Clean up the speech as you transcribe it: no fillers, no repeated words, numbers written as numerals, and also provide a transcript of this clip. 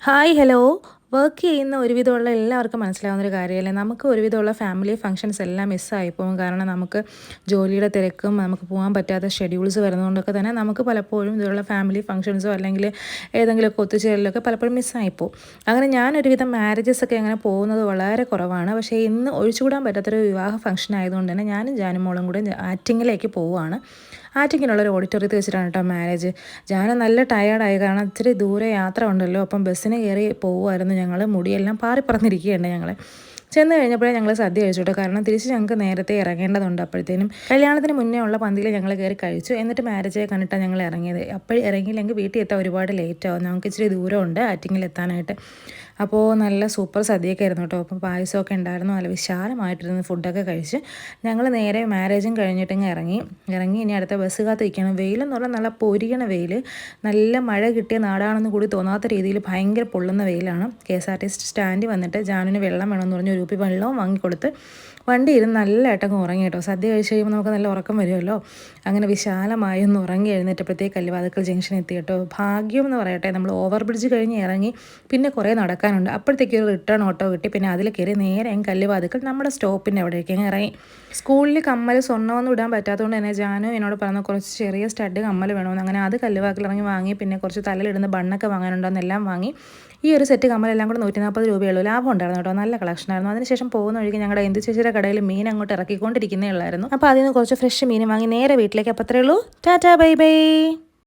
Hi hello. Work ചെയ്യുന്ന ഒരുവിധമുള്ള എല്ലാവർക്കും മനസ്സിലാവുന്നൊരു കാര്യമല്ലേ, നമുക്ക് ഒരുവിധമുള്ള ഫാമിലി ഫങ്ഷൻസ് എല്ലാം മിസ്സായിപ്പോകും. കാരണം നമുക്ക് ജോലിയുടെ തിരക്കും നമുക്ക് പോകാൻ പറ്റാത്ത ഷെഡ്യൂൾസ് വരുന്നതുകൊണ്ടൊക്കെ തന്നെ നമുക്ക് പലപ്പോഴും ഇതുള്ള ഫാമിലി ഫങ്ഷൻസോ അല്ലെങ്കിൽ ഏതെങ്കിലുമൊക്കെ ഒത്തുചേരലൊക്കെ പലപ്പോഴും മിസ്സായിപ്പോവും. അങ്ങനെ ഞാൻ ഒരുവിധം മാരേജസൊക്കെ അങ്ങനെ പോകുന്നത് വളരെ കുറവാണ്. പക്ഷേ ഇന്ന് ഒഴിച്ചുകൂടാൻ പറ്റാത്തൊരു വിവാഹ ഫംഗ്ഷൻ ആയതുകൊണ്ട് തന്നെ ഞാനും ജാനും മോളും കൂടെ ആറ്റിങ്ങിലേക്ക് പോവുകയാണ്. ആറ്റിങ്ങിലുള്ള ഒരു ഓഡിറ്റോറിയത്തിൽ വെച്ചിട്ടാണ് കേട്ടോ മാരേജ്. ജാന നല്ല ടയേർഡായി, കാരണം ഇച്ചിരി ദൂരെ യാത്ര ഉണ്ടല്ലോ. അപ്പം ബസ്സിന് കയറി പോവുമായിരുന്നു ഞങ്ങൾ. മുടിയെല്ലാം പാറിപ്പറന്നിരിക്കുകയാണ് ഞങ്ങൾ. ചെന്ന് കഴിഞ്ഞപ്പോഴേ ഞങ്ങൾ സദ്യ കഴിച്ചു കേട്ടോ. കാരണം തിരിച്ച് ഞങ്ങൾക്ക് നേരത്തെ ഇറങ്ങേണ്ടതുണ്ട്. അപ്പോഴത്തേനും കല്യാണത്തിന് മുന്നേ ഉള്ള പന്തിയിൽ ഞങ്ങൾ കയറി കഴിച്ചു. എന്നിട്ട് മാരേജ് കണ്ടിട്ടാണ് ഞങ്ങൾ ഇറങ്ങിയത്. അപ്പോൾ ഇറങ്ങിയില്ലെങ്കിൽ വീട്ടിൽ എത്താൻ ഒരുപാട് ലേറ്റ് ആവും. നമുക്ക് ഇച്ചിരി ദൂരമുണ്ട് ആറ്റിങ്ങിൽ എത്താനായിട്ട്. അപ്പോൾ നല്ല സൂപ്പർ സദ്യയൊക്കെ ആയിരുന്നു കേട്ടോ. അപ്പം പായസമൊക്കെ ഉണ്ടായിരുന്നു. നല്ല വിശാലമായിട്ടിരുന്ന് ഫുഡൊക്കെ കഴിച്ച് ഞങ്ങൾ നേരെ മാരേജും കഴിഞ്ഞിട്ടിങ്ങ് ഇറങ്ങി. ഇനി അടുത്ത ബസ് കാത്ത് നിൽക്കണം. വെയിലെന്ന് പറഞ്ഞാൽ നല്ല പൊരിയണ വെയിൽ. നല്ല മഴ കിട്ടിയ നാടാണെന്ന് കൂടി തോന്നാത്ത രീതിയിൽ ഭയങ്കര പൊള്ളുന്ന വെയിലാണ്. KSRTC സ്റ്റാൻഡിൽ വന്നിട്ട് ജാനുവിന് വെള്ളം വേണമെന്ന് പറഞ്ഞ് ഒരു കുപ്പി വെള്ളവും വാങ്ങിക്കൊടുത്ത് വണ്ടി ഇരുന്ന് നല്ലതായിട്ടങ്ങ് ഉറങ്ങി കേട്ടോ. സദ്യ കഴിച്ച് കഴിയുമ്പോൾ നമുക്ക് നല്ല ഉറക്കം വരുമല്ലോ. അങ്ങനെ വിശാലമായി ഒന്ന് ഉറങ്ങി എഴുന്നേറ്റപ്പോഴത്തേക്ക് കല്ലുവാതുക്കൽ ജംഗ്ഷൻ എത്തി കേട്ടോ. ഭാഗ്യം എന്ന് പറയട്ടെ, നമ്മൾ ഓവർ ബ്രിഡ്ജ് കഴിഞ്ഞ് ഇറങ്ങി പിന്നെ കുറേ നടക്കാനുണ്ട്. അപ്പോഴത്തേക്ക് ഒരു റിട്ടേൺ ഓട്ടോ കിട്ടി. പിന്നെ അതിൽ കയറി നേരെ കല്ലുവാതുക്കൽ നമ്മുടെ സ്റ്റോപ്പിൻ്റെ അവിടേക്ക് ഇറങ്ങി. സ്കൂളിൽ കമ്മൽ സ്വർണ്ണമൊന്നും ഇടാൻ പറ്റാത്തതുകൊണ്ട് തന്നെ ജാനു എന്നോട് പറഞ്ഞ കുറച്ച് ചെറിയ സ്റ്റഡ് കമ്മൽ വേണമെന്ന്. അങ്ങനെ അത് കല്ലുവാക്കിൽ ഇറങ്ങി വാങ്ങി. പിന്നെ കുറച്ച് തലയിലിടുന്ന ബണ്ണൊക്കെ വാങ്ങാനുണ്ടോയെന്നെല്ലാം വാങ്ങി. ഈ ഒരു സെറ്റ് കമ്മലെല്ലാം കൂടെ 140 രൂപയുള്ളൂ. ലാഭം ഉണ്ടായിരുന്നു കേട്ടോ. നല്ല കളക്ഷനായിരുന്നു. അതിനുശേഷം പോകുന്ന വഴിക്ക് ഞങ്ങളുടെ എന്ത് ചേച്ചിയുടെ കടയിൽ മീൻ അങ്ങോട്ട് ഇറക്കിക്കൊണ്ടിരിക്കുന്നേ ഉള്ളായിരുന്നു. അപ്പോൾ അതിൽ നിന്ന് കുറച്ച് ഫ്രഷ് മീൻ വാങ്ങി നേരെ വീട്ടിലേക്ക്. അപ്പോൾ അത്രയേ ഉള്ളൂ. Tata bye bye.